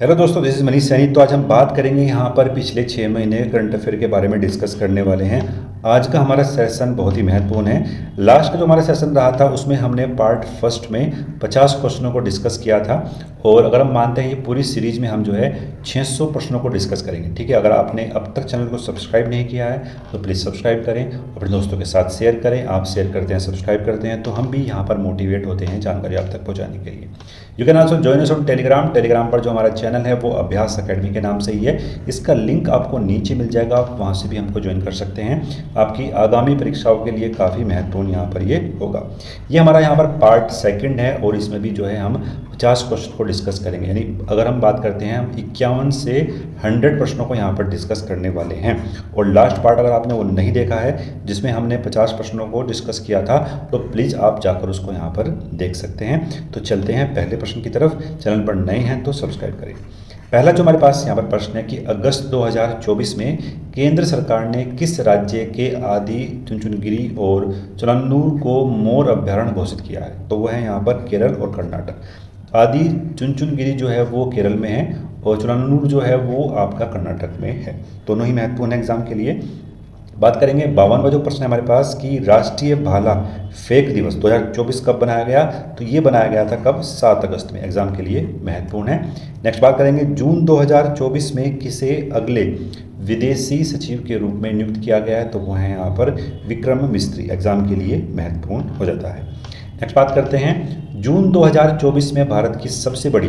Hello दोस्तों, this is Manish Saini. तो आज हम बात करेंगे यहाँ पर पिछले 6 महीने करंट अफेयर के बारे में डिस्कस करने वाले हैं। आज का हमारा सेशन बहुत ही महत्वपूर्ण है। लास्ट का जो हमारा सेशन रहा था उसमें हमने पार्ट फर्स्ट में 50 क्वेश्चनों को डिस्कस किया था, और अगर हम मानते हैं ये पूरी सीरीज में हम जो है 600 प्रश्नों को डिस्कस करेंगे। ठीक है, अगर आपने अब तक चैनल को सब्सक्राइब नहीं किया है तो प्लीज़ सब्सक्राइब करें, अपने दोस्तों के साथ शेयर करें। आप शेयर करते हैं, सब्सक्राइब करते हैं तो हम भी यहाँ पर मोटिवेट होते हैं जानकारी आप तक पहुँचाने के लिए। You can also join us on Telegram पर जो हमारा चैनल है वो अभ्यास अकेडमी के नाम से ही है। इसका लिंक आपको नीचे मिल जाएगा, आप वहाँ से भी हमको ज्वाइन कर सकते हैं। आपकी आगामी परीक्षाओं के लिए काफ़ी महत्वपूर्ण यहाँ पर ये होगा। ये हमारा यहाँ पर पार्ट सेकंड है और इसमें भी जो है हम 50 क्वेश्चन को डिस्कस करेंगे। यानी अगर हम बात करते हैं हम 51 से 100 प्रश्नों को यहाँ पर डिस्कस करने वाले हैं। और लास्ट पार्ट अगर आपने वो नहीं देखा है जिसमें हमने 50 प्रश्नों को डिस्कस किया था तो प्लीज़ आप जाकर उसको यहाँ पर देख सकते हैं। तो चलते हैं पहले प्रश्न की तरफ। चैनल पर नए हैं तो सब्सक्राइब करें। पहला जो हमारे पास यहाँ पर प्रश्न है कि अगस्त 2024 में केंद्र सरकार ने किस राज्य के आदि चुनचुनगिरी और चुनानूर को मोर अभ्यारण्य घोषित किया है? तो वो है यहाँ पर केरल और कर्नाटक। आदि चुनचुनगिरी जो है वो केरल में है और चुनानूर जो है वो आपका कर्नाटक में है। दोनों ही महत्वपूर्ण है एग्जाम के लिए। बात करेंगे 52वां जो प्रश्न है हमारे पास कि राष्ट्रीय भाला फेंक दिवस 2024 कब बनाया गया? तो ये बनाया गया था कब? 7 अगस्त में। एग्जाम के लिए महत्वपूर्ण है। नेक्स्ट बात करेंगे जून 2024 में किसे अगले विदेशी सचिव के रूप में नियुक्त किया गया है? तो वो है यहाँ पर विक्रम मिस्त्री। एग्जाम के लिए महत्वपूर्ण हो जाता है। नेक्स्ट बात करते हैं जून 2024 में भारत की सबसे बड़ी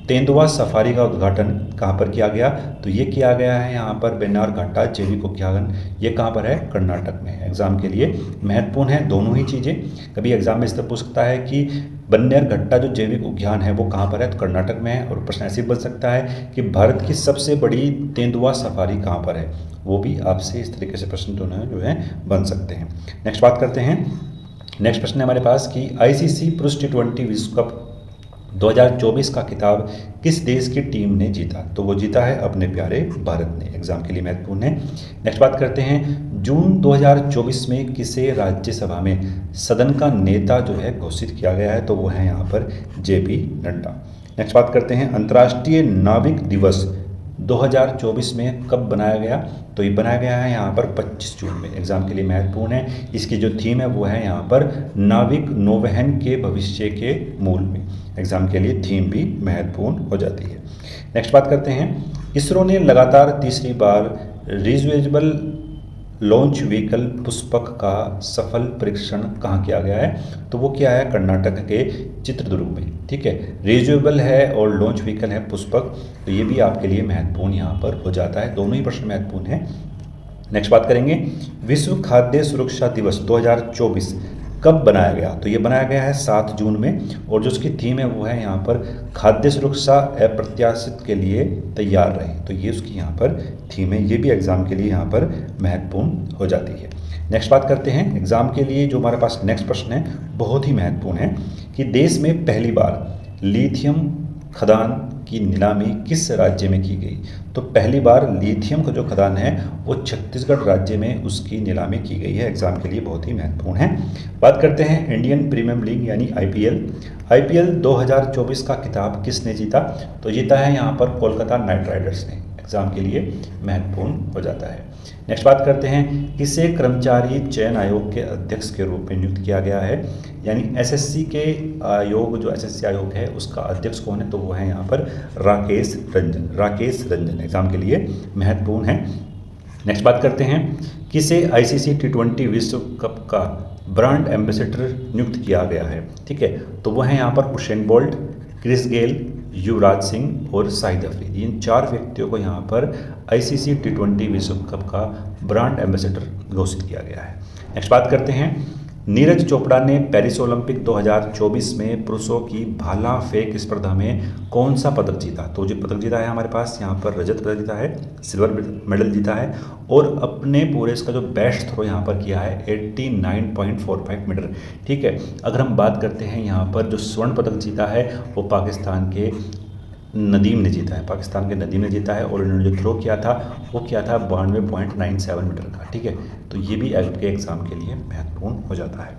तेंदुआ सफारी का उद्घाटन कहाँ पर किया गया? तो ये किया गया है यहाँ पर बेनारघट्टा जैविक उद्यान। ये कहाँ पर है? कर्नाटक में। एग्जाम के लिए महत्वपूर्ण है दोनों ही चीज़ें। कभी एग्जाम में इस तरह पूछ सकता है कि बन्नेरघट्टा जो जैविक उद्यान है वो कहाँ पर है? तो कर्नाटक में है। और प्रश्न ऐसे बन सकता है कि भारत की सबसे बड़ी तेंदुआ सफारी कहाँ पर है? वो भी आपसे इस तरीके से प्रश्न जो है बन सकते हैं। नेक्स्ट बात करते हैं। नेक्स्ट प्रश्न है हमारे पास कि आईसीसी पुरुष T20 विश्व कप 2024 का खिताब किस देश की टीम ने जीता? तो वो जीता है अपने प्यारे भारत ने। एग्जाम के लिए महत्वपूर्ण है। नेक्स्ट बात करते हैं जून 2024 में किसे राज्यसभा में सदन का नेता जो है घोषित किया गया है? तो वो है यहाँ पर JP नड्डा। नेक्स्ट बात करते हैं अंतर्राष्ट्रीय नाविक दिवस 2024 में कब बनाया गया? तो ये बनाया गया है यहाँ पर 25 जून में। एग्जाम के लिए महत्वपूर्ण है। इसकी जो थीम है वो है यहाँ पर नाविक नौवहन के भविष्य के मूल में। एग्जाम के लिए थीम भी महत्वपूर्ण हो जाती है। नेक्स्ट बात करते हैं इसरो ने लगातार तीसरी बार रियूजेबल लॉन्च व्हीकल पुष्पक का सफल परीक्षण कहाँ किया गया है? तो वो क्या है? कर्नाटक के चित्रदुर्ग में। ठीक है, रियूजेबल है और लॉन्च व्हीकल है पुष्पक। तो ये भी आपके लिए महत्वपूर्ण यहाँ पर हो जाता है। दोनों ही प्रश्न महत्वपूर्ण है। नेक्स्ट बात करेंगे विश्व खाद्य सुरक्षा दिवस 2024 कब बनाया गया? तो ये बनाया गया है 7 जून में। और जो उसकी थीम है वो है यहाँ पर खाद्य सुरक्षा अप्रत्याशित के लिए तैयार रहे। तो ये उसकी यहाँ पर थीम है। ये भी एग्जाम के लिए यहाँ पर महत्वपूर्ण हो जाती है। नेक्स्ट बात करते हैं एग्जाम के लिए जो हमारे पास नेक्स्ट प्रश्न है बहुत ही महत्वपूर्ण है कि देश में पहली बार लिथियम खदान की नीलामी किस राज्य में की गई? तो पहली बार लिथियम का जो खदान है वो छत्तीसगढ़ राज्य में उसकी नीलामी की गई है। एग्जाम के लिए बहुत ही महत्वपूर्ण है। बात करते हैं इंडियन प्रीमियर लीग यानी IPL 2024 का खिताब किसने जीता? तो जीता है यहाँ पर कोलकाता नाइट राइडर्स ने। एग्जाम के लिए महत्वपूर्ण हो जाता है। नेक्स्ट बात करते हैं किसे कर्मचारी चयन आयोग के अध्यक्ष के रूप में नियुक्त किया गया है? यानी SSC के आयोग जो SSC आयोग है उसका अध्यक्ष कौन है? तो वो है यहाँ पर राकेश रंजन। एग्जाम के लिए महत्वपूर्ण है। नेक्स्ट बात करते हैं किसे ICC T20 विश्व कप का ब्रांड एम्बेसडर नियुक्त किया गया है? ठीक है, तो वो है यहाँ पर Usain bolt, Chris Gayle, Yuvraj Singh और शाहिद अफरीदी। इन 4 व्यक्तियों को यहाँ पर ICC T20 विश्व कप का ब्रांड एम्बेसडर घोषित किया गया है। नेक्स्ट बात करते हैं नीरज चोपड़ा ने पेरिस ओलंपिक 2024 में पुरुषों की भाला फेंक स्पर्धा में कौन सा पदक जीता? तो जो पदक जीता है हमारे पास यहाँ पर रजत पदक जीता है, सिल्वर मेडल जीता है और अपने पूरे इसका जो बेस्ट थ्रो यहाँ पर किया है 89.45 मीटर। ठीक है, अगर हम बात करते हैं यहाँ पर जो स्वर्ण पदक जीता है वो पाकिस्तान के नदीम ने जीता है। और इन्होंने जो थ्रो किया था वो किया था 92.97 मीटर का। ठीक है, तो ये भी आपके एग्जाम के लिए महत्वपूर्ण हो जाता है।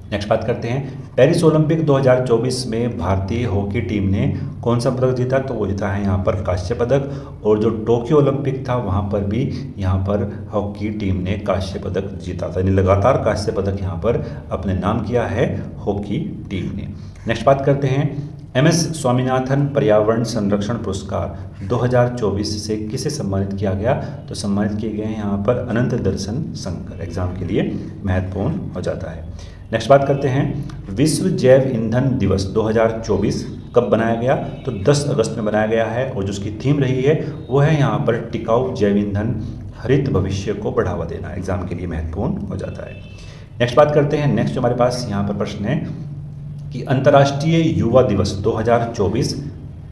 नेक्स्ट बात करते हैं, पेरिस ओलंपिक 2024 में भारतीय हॉकी टीम ने कौन सा पदक जीता? तो वो जीता है यहाँ पर कांस्य पदक। और जो टोक्यो ओलंपिक था वहाँ पर भी यहाँ पर हॉकी टीम ने कांस्य पदक जीता था, यानी लगातार कांस्य पदक यहाँ पर अपने नाम किया है हॉकी टीम ने। नेक्स्ट बात करते हैं, एमएस स्वामीनाथन पर्यावरण संरक्षण पुरस्कार 2024 से किसे सम्मानित किया गया? तो सम्मानित किए गए हैं यहाँ पर अनंत दर्शन शंकर, एग्जाम के लिए महत्वपूर्ण हो जाता है। नेक्स्ट बात करते हैं, विश्व जैव ईंधन दिवस 2024 कब बनाया गया? तो 10 अगस्त में बनाया गया है, और जो उसकी थीम रही है वो है यहाँ पर टिकाऊ जैव ईंधन हरित भविष्य को बढ़ावा देना, एग्जाम के लिए महत्वपूर्ण हो जाता है। नेक्स्ट बात करते हैं, नेक्स्ट हमारे पास यहाँ पर प्रश्न है कि अंतर्राष्ट्रीय युवा दिवस 2024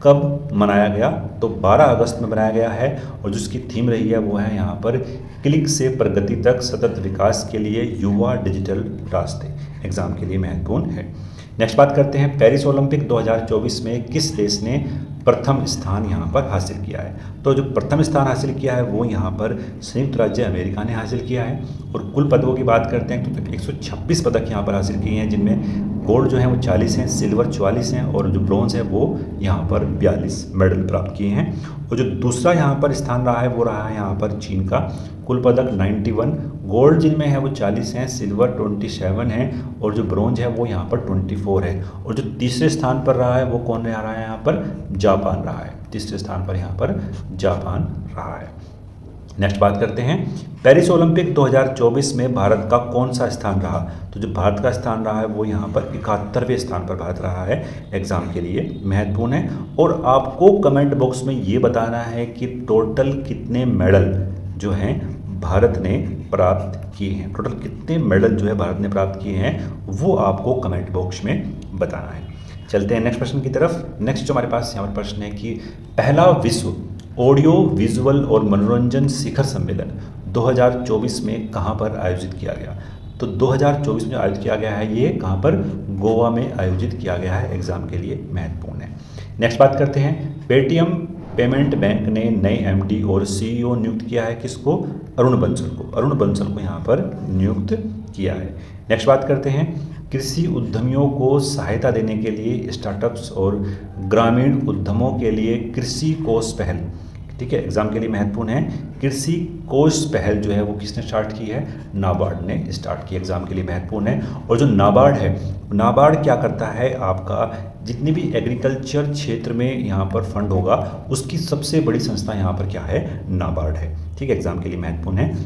कब मनाया गया? तो 12 अगस्त में बनाया गया है, और जिसकी थीम रही है वो है यहाँ पर क्लिक से प्रगति तक सतत विकास के लिए युवा डिजिटल रास्ते, एग्जाम के लिए महत्वपूर्ण है। नेक्स्ट बात करते हैं, पेरिस ओलंपिक 2024 में किस देश ने प्रथम स्थान यहाँ पर हासिल किया है? तो जो प्रथम स्थान हासिल किया है वो यहाँ पर संयुक्त राज्य अमेरिका ने हासिल किया है। और कुल पदकों की बात करते हैं तो 126 पदक यहाँ पर हासिल किए हैं, जिनमें गोल्ड जो है वो 40 हैं, सिल्वर 44 हैं, और जो ब्रॉन्ज है वो यहाँ पर 42 मेडल प्राप्त किए हैं। और जो दूसरा यहाँ पर स्थान रहा है वो रहा है यहाँ पर चीन का, कुल पदक 91, गोल्ड जिनमें है वो 40 हैं, सिल्वर 27 हैं, और जो ब्रॉन्ज है वो यहाँ पर 24 है। और जो तीसरे स्थान पर रहा है वो कौन रहा है? यहाँ पर जापान रहा है, तीसरे स्थान पर यहाँ पर जापान रहा है। नेक्स्ट बात करते हैं, पेरिस ओलंपिक 2024 में भारत का कौन सा स्थान रहा? तो जो भारत का स्थान रहा है वो यहाँ पर 71वें स्थान पर भारत रहा है, एग्जाम के लिए महत्वपूर्ण है। और आपको कमेंट बॉक्स में ये बताना है कि टोटल कितने मेडल जो हैं भारत ने प्राप्त किए हैं, टोटल कितने मेडल जो है भारत ने प्राप्त किए हैं वो आपको कमेंट बॉक्स में बताना है। चलते हैं नेक्स्ट प्रश्न की तरफ। नेक्स्ट जो हमारे पास यहाँ पर प्रश्न है कि पहला विश्व ऑडियो विजुअल और मनोरंजन शिखर सम्मेलन 2024 में कहाँ पर आयोजित किया गया? तो 2024 में आयोजित किया गया है, ये कहाँ पर? गोवा में आयोजित किया गया है, एग्जाम के लिए महत्वपूर्ण है। नेक्स्ट बात करते हैं, पेटीएम पेमेंट बैंक ने नए एमडी और सीईओ नियुक्त किया है, किसको? अरुण बंसल को, अरुण बंसल को यहाँ पर नियुक्त किया है। नेक्स्ट बात करते हैं, कृषि उद्यमियों को सहायता देने के लिए स्टार्टअप्स और ग्रामीण उद्यमों के लिए कृषि कोष पहल, ठीक है, एग्जाम के लिए महत्वपूर्ण है। कृषि कोष पहल जो है वो किसने स्टार्ट की है? नाबार्ड ने स्टार्ट की, एग्जाम के लिए महत्वपूर्ण है। और जो नाबार्ड है, नाबार्ड क्या करता है? आपका जितनी भी एग्रीकल्चर क्षेत्र में यहाँ पर फंड होगा उसकी सबसे बड़ी संस्था यहाँ पर क्या है? नाबार्ड है, ठीक है, एग्जाम के लिए महत्वपूर्ण है।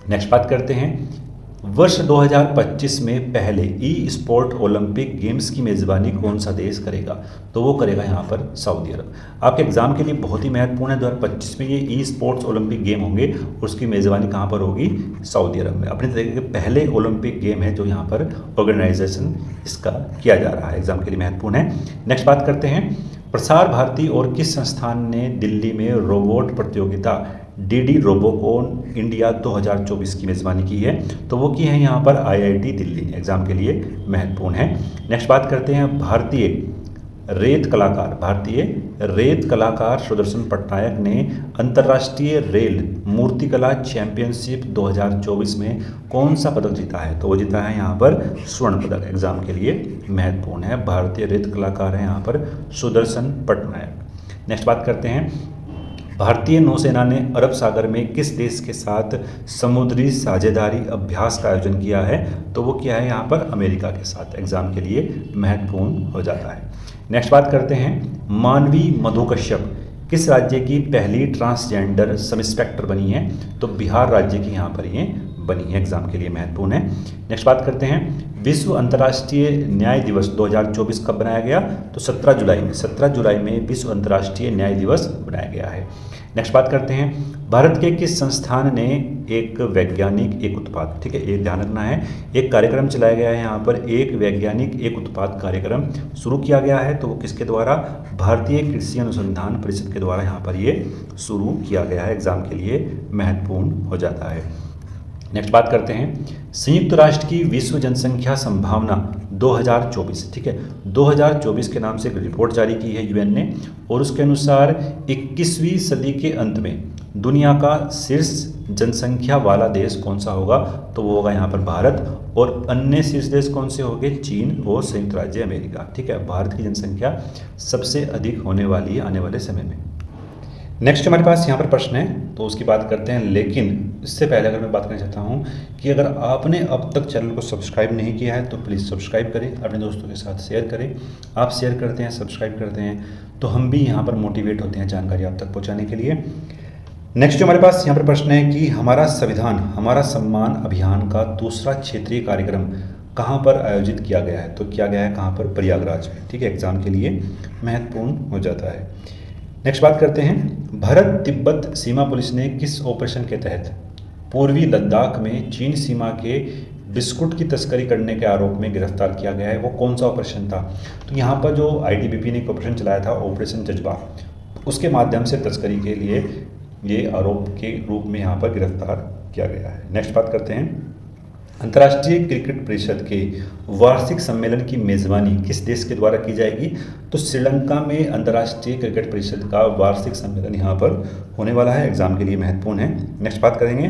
नेक्स्ट बात करते हैं, वर्ष 2025 में पहले ई स्पोर्ट ओलंपिक गेम्स की मेज़बानी कौन सा देश करेगा? तो वो करेगा यहाँ पर सऊदी अरब। आपके एग्जाम के लिए बहुत ही महत्वपूर्ण है, 2025 में ये ई स्पोर्ट्स ओलंपिक गेम होंगे और उसकी मेज़बानी कहाँ पर होगी? सऊदी अरब में। अपने तरीके के पहले ओलंपिक गेम है जो यहाँ पर ऑर्गेनाइजेशन इसका किया जा रहा है, एग्जाम के लिए महत्वपूर्ण है। नेक्स्ट बात करते हैं, प्रसार भारती और किस संस्थान ने दिल्ली में रोबोट प्रतियोगिता डीडी रोबोकॉन इंडिया 2024 की मेज़बानी की है? तो वो की है यहाँ पर आईआईटी दिल्ली ने, एग्जाम के लिए महत्वपूर्ण है। नेक्स्ट बात करते हैं, भारतीय रेत कलाकार सुदर्शन पटनायक ने अंतर्राष्ट्रीय रेल मूर्तिकला चैंपियनशिप 2024 में कौन सा पदक जीता है? तो वो जीता है यहाँ पर स्वर्ण पदक, एग्जाम के लिए महत्वपूर्ण है। भारतीय रेत कलाकार हैं यहाँ पर सुदर्शन पटनायक। नेक्स्ट बात करते हैं, भारतीय नौसेना ने अरब सागर में किस देश के साथ समुद्री साझेदारी अभ्यास का आयोजन किया है? तो वो किया है यहाँ पर अमेरिका के साथ, एग्जाम के लिए महत्वपूर्ण हो जाता है। नेक्स्ट बात करते हैं, मानवी मधु कश्यप किस राज्य की पहली ट्रांसजेंडर सब इंस्पेक्टर बनी है? तो बिहार राज्य की यहाँ पर ये बनी है, एग्जाम के लिए महत्वपूर्ण है। नेक्स्ट बात करते हैं, विश्व अंतर्राष्ट्रीय न्याय दिवस 2024 कब बनाया गया? तो 17 जुलाई में, 17 जुलाई में विश्व अंतर्राष्ट्रीय न्याय दिवस बनाया गया है। नेक्स्ट बात करते हैं, भारत के किस संस्थान ने एक वैज्ञानिक एक उत्पाद, ठीक है, ये ध्यान रखना है, एक कार्यक्रम चलाया गया है यहाँ पर, एक वैज्ञानिक एक उत्पाद कार्यक्रम शुरू किया गया है, तो वो किसके द्वारा? भारतीय कृषि अनुसंधान परिषद के द्वारा यहाँ पर ये शुरू किया गया है, एग्जाम के लिए महत्वपूर्ण हो जाता है। नेक्स्ट बात करते हैं, संयुक्त राष्ट्र की विश्व जनसंख्या संभावना 2024, ठीक है, 2024 के नाम से एक रिपोर्ट जारी की है यूएन ने, और उसके अनुसार 21वीं सदी के अंत में दुनिया का शीर्ष जनसंख्या वाला देश कौन सा होगा? तो वो होगा यहाँ पर भारत। और अन्य शीर्ष देश कौन से हो गए? चीन और संयुक्त राज्य अमेरिका। ठीक है, भारत की जनसंख्या सबसे अधिक होने वाली है आने वाले समय में। नेक्स्ट हमारे पास यहाँ पर प्रश्न है, तो उसकी बात करते हैं। लेकिन इससे पहले अगर मैं बात करना चाहता हूँ कि अगर आपने अब तक चैनल को सब्सक्राइब नहीं किया है तो प्लीज़ सब्सक्राइब करें, अपने दोस्तों के साथ शेयर करें। आप शेयर करते हैं, सब्सक्राइब करते हैं तो हम भी यहाँ पर मोटिवेट होते हैं जानकारी आप तक पहुँचाने के लिए। नेक्स्ट हमारे पास यहाँ पर प्रश्न है कि हमारा संविधान हमारा सम्मान अभियान का दूसरा क्षेत्रीय कार्यक्रम कहाँ पर आयोजित किया गया है? तो किया गया है कहाँ पर? प्रयागराज में। ठीक है, एग्जाम के लिए महत्वपूर्ण हो जाता है। नेक्स्ट बात करते हैं, भारत तिब्बत सीमा पुलिस ने किस ऑपरेशन के तहत पूर्वी लद्दाख में चीन सीमा के बिस्कुट की तस्करी करने के आरोप में गिरफ्तार किया गया है? वो कौन सा ऑपरेशन था? तो यहाँ पर जो आईटीबीपी ने एक ऑपरेशन चलाया था, ऑपरेशन जज्बा, उसके माध्यम से तस्करी के लिए ये आरोप के रूप में यहाँ पर गिरफ्तार किया गया है। नेक्स्ट बात करते हैं, अंतर्राष्ट्रीय क्रिकेट परिषद के वार्षिक सम्मेलन की मेज़बानी किस देश के द्वारा की जाएगी? तो श्रीलंका में अंतर्राष्ट्रीय क्रिकेट परिषद का वार्षिक सम्मेलन यहाँ पर होने वाला है, एग्जाम के लिए महत्वपूर्ण है। नेक्स्ट बात करेंगे,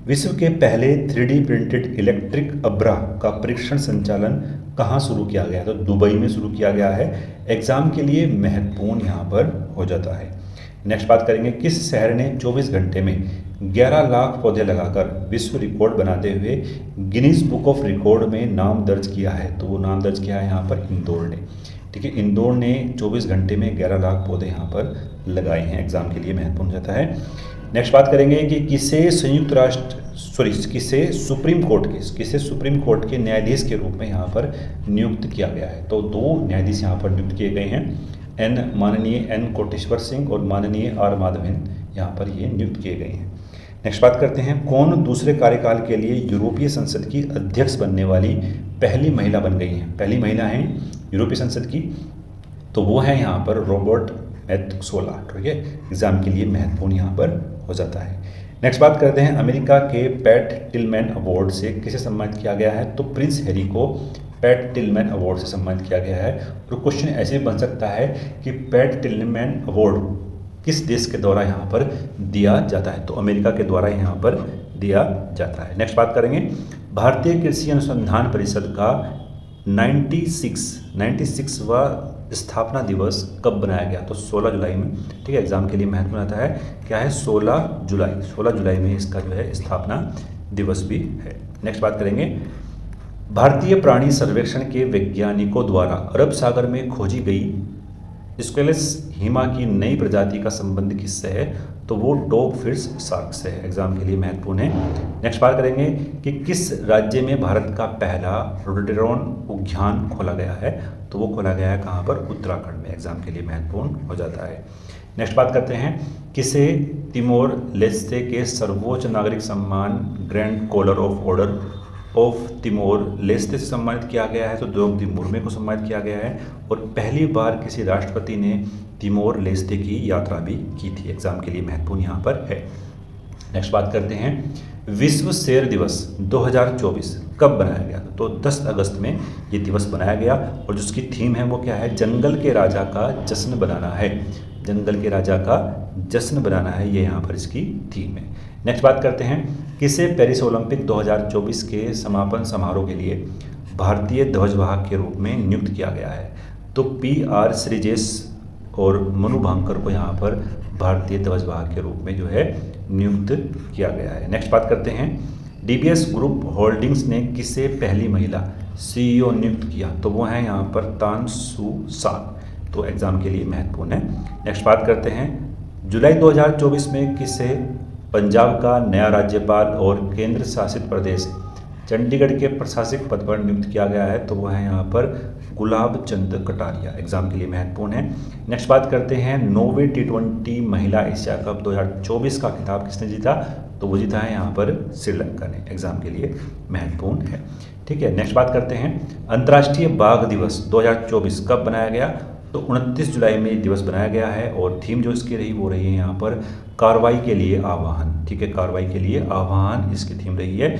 विश्व के पहले 3D प्रिंटेड इलेक्ट्रिक अब्रा का परीक्षण संचालन कहाँ शुरू किया गया? तो दुबई में शुरू किया गया है, एग्जाम के लिए महत्वपूर्ण यहाँ पर हो जाता है। नेक्स्ट बात करेंगे, किस शहर ने 24 घंटे में 11 लाख पौधे लगाकर विश्व रिकॉर्ड बनाते हुए गिनीज बुक ऑफ रिकॉर्ड में नाम दर्ज किया है? तो वो नाम दर्ज किया है यहाँ पर इंदौर ने। ठीक है, इंदौर ने 24 घंटे में 11 लाख पौधे यहाँ पर लगाए हैं, एग्जाम के लिए महत्वपूर्ण जाता है। नेक्स्ट बात करेंगे कि किसे सुप्रीम कोर्ट के न्यायाधीश के रूप में यहाँ पर नियुक्त किया गया है? तो 2 न्यायाधीश यहाँ पर नियुक्त किए गए हैं, माननीय एन कोटेश्वर सिंह और माननीय आर माधवन यहाँ पर ये नियुक्त किए गए हैं। नेक्स्ट बात करते हैं, कौन दूसरे कार्यकाल के लिए यूरोपीय संसद की अध्यक्ष बनने वाली पहली महिला बन गई हैं? पहली महिला हैं यूरोपीय संसद की, तो वो है यहाँ पर रॉबर्ट मेत्सोला। ठीक है, एग्जाम के लिए महत्वपूर्ण यहाँ पर हो जाता है। नेक्स्ट बात करते हैं, अमेरिका के पैट टिलमैन अवार्ड से किसे सम्मानित किया गया है? तो प्रिंस हैरी को पैट टिलमैन अवार्ड से सम्मानित किया गया है। और क्वेश्चन ऐसे बन सकता है कि पैट टिलमैन अवार्ड किस देश के द्वारा यहाँ पर दिया जाता है? तो अमेरिका के द्वारा यहाँ पर दिया जाता है। नेक्स्ट बात करेंगे, भारतीय कृषि अनुसंधान परिषद का 96वां स्थापना दिवस कब बनाया गया? तो 16 जुलाई में। ठीक है, एग्जाम के लिए महत्वपूर्ण आता है, क्या है? 16 जुलाई में इसका जो है स्थापना दिवस भी है। नेक्स्ट बात करेंगे, भारतीय प्राणी सर्वेक्षण के वैज्ञानिकों द्वारा अरब सागर में खोजी गई स्क्वेलेस हीमा की नई प्रजाति का संबंध किससे है? तो वो डॉग फिश शार्क से है, एग्जाम के लिए महत्वपूर्ण है। नेक्स्ट बात करेंगे कि किस राज्य में भारत का पहला रोडोडेंड्रॉन उद्यान खोला गया है? तो वो खोला गया है कहाँ पर? उत्तराखंड में, एग्जाम के लिए महत्वपूर्ण हो जाता है। नेक्स्ट बात करते हैं, किसे तिमोर लेस्ते के सर्वोच्च नागरिक सम्मान Grand Collar of Order of Timor Leste से सम्मानित किया गया है? तो द्रौपदी मुर्मू को सम्मानित किया गया है। और पहली बार किसी राष्ट्रपति ने तिमोर लेस्ते की यात्रा भी की थी, एग्जाम के लिए महत्वपूर्ण यहाँ पर है। नेक्स्ट बात करते हैं, विश्व शेर दिवस 2024 कब बनाया गया? तो 10 अगस्त में ये दिवस बनाया गया और जिसकी थीम है वो क्या है? जंगल के राजा का जश्न बनाना है, जंगल के राजा का जश्न बनाना है, ये यहाँ पर इसकी थीम है। नेक्स्ट बात करते हैं, किसे पेरिस ओलंपिक 2024 के समापन समारोह के लिए भारतीय ध्वजवाहक के रूप में नियुक्त किया गया है? तो PR श्रीजेश और मनु भांकर को यहाँ पर भारतीय ध्वजवाहक के रूप में जो है नियुक्त किया गया है। नेक्स्ट बात करते हैं, DBS ग्रुप होल्डिंग्स ने किसे पहली महिला CEO नियुक्त किया? तो वो है यहाँ पर तान सू साक, तो एग्जाम के लिए महत्वपूर्ण है। नेक्स्ट बात करते हैं, जुलाई 2024 में किसे पंजाब का नया राज्यपाल और केंद्र शासित प्रदेश चंडीगढ़ के प्रशासक पद पर नियुक्त किया गया है? तो वो है यहाँ पर गुलाब चंद कटारिया, एग्जाम के लिए महत्वपूर्ण है। नेक्स्ट बात करते हैं, 9वीं T20 महिला एशिया कप 2024 का खिताब किसने जीता? तो वो जीता है यहाँ पर श्रीलंका ने, एग्जाम के लिए महत्वपूर्ण है। ठीक है, नेक्स्ट बात करते हैं, अंतर्राष्ट्रीय बाघ दिवस 2024 कब बनाया गया? तो 29 जुलाई में ये दिवस बनाया गया है और थीम जो इसकी रही वो रही है यहाँ पर कार्रवाई के लिए आह्वान। ठीक है, कार्रवाई के लिए आह्वान इसकी थीम रही है।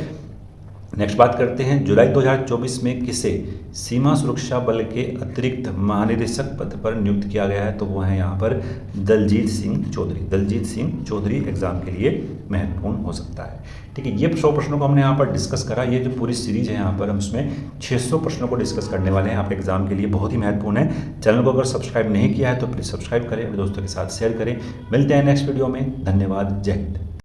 नेक्स्ट बात करते हैं, जुलाई 2024 में किसे सीमा सुरक्षा बल के अतिरिक्त महानिदेशक पद पर नियुक्त किया गया है, तो वो है यहाँ पर दलजीत सिंह चौधरी। दलजीत सिंह चौधरी एग्जाम के लिए महत्वपूर्ण हो सकता है। ठीक है, ये 100 प्रश्नों को हमने यहाँ पर डिस्कस करा। ये जो पूरी सीरीज है यहाँ पर हम उसमें 600 प्रश्नों को डिस्कस करने वाले हैं आपके एग्जाम के लिए, बहुत ही महत्वपूर्ण है। चैनल को अगर सब्सक्राइब नहीं किया है तो प्लीज़ सब्सक्राइब करें, अपने दोस्तों के साथ शेयर करें। मिलते हैं नेक्स्ट वीडियो में। धन्यवाद। जय हिंद।